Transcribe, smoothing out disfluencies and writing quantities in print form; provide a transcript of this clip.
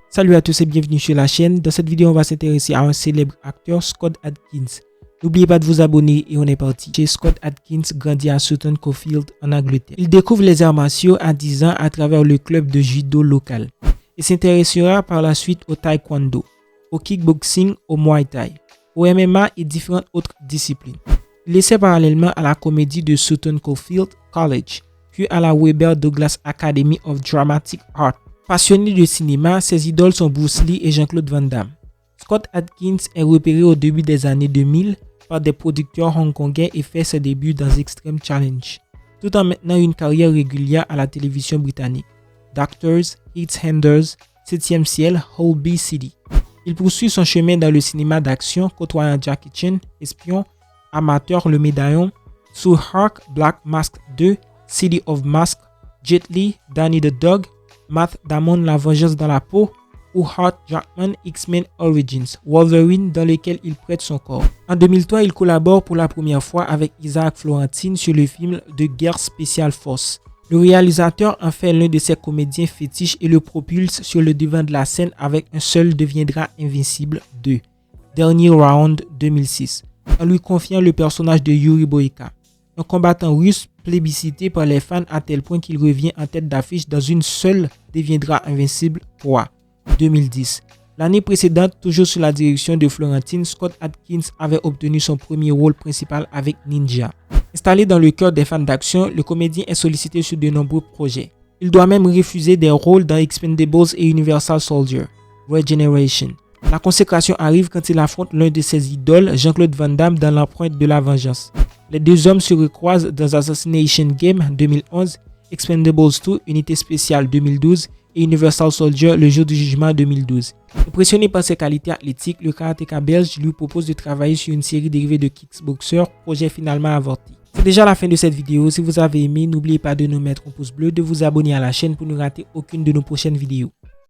Salut à tous et bienvenue sur la chaîne. Dans cette vidéo, on va s'intéresser à un célèbre acteur, Scott Adkins. N'oubliez pas de vous abonner et on est parti. Scott Adkins grandit à Sutton Coldfield en Angleterre. Il découvre les arts martiaux à 10 ans à travers le club de judo local. Il s'intéressera par la suite au taekwondo, au kickboxing, au muay thai, au MMA et différentes autres disciplines. Il essaie parallèlement à la comédie de Sutton Coldfield College, puis à la Webber Douglas Academy of Dramatic Art. Passionné de cinéma, ses idoles sont Bruce Lee et Jean-Claude Van Damme. Scott Adkins est repéré au début des années 2000 par des producteurs hongkongais et fait ses débuts dans Extreme Challenge, tout en maintenant une carrière régulière à la télévision britannique. Doctors, Heathanders, 7e ciel, Holby City. Il poursuit son chemin dans le cinéma d'action, côtoyant Jackie Chan, Espion, Amateur, Le Médaillon, Sue Hawk, Black Mask 2, City of Mask, Jet Li, Danny the Dog, Matt Damon, La Vengeance dans la peau, ou Hugh Jackman, X-Men Origins, Wolverine, dans lequel il prête son corps. En 2003, il collabore pour la première fois avec Isaac Florentine sur le film de guerre Special Force. Le réalisateur en fait l'un de ses comédiens fétiches et le propulse sur le devant de la scène avec Un seul deviendra invincible 2, Dernier Round 2006, en lui confiant le personnage de Yuri Boyka, un combattant russe plébiscité par les fans à tel point qu'il revient en tête d'affiche dans Une seule deviendra invincible 3, 2010. L'année précédente, toujours sous la direction de Florentine, Scott Adkins avait obtenu son premier rôle principal avec Ninja. Installé dans le cœur des fans d'action, le comédien est sollicité sur de nombreux projets. Il doit même refuser des rôles dans Expendables et Universal Soldier, Regeneration. La consécration arrive quand il affronte l'un de ses idoles, Jean-Claude Van Damme, dans L'Empreinte de la Vengeance. Les deux hommes se recroisent dans Assassination Game 2011, Expendables 2, Unité Spéciale 2012 et Universal Soldier, Le Jour du Jugement 2012. Impressionné par ses qualités athlétiques, le karatéka belge lui propose de travailler sur une série dérivée de Kickboxer, projet finalement avorté. C'est déjà la fin de cette vidéo. Si vous avez aimé, n'oubliez pas de nous mettre un pouce bleu, de vous abonner à la chaîne pour ne rater aucune de nos prochaines vidéos.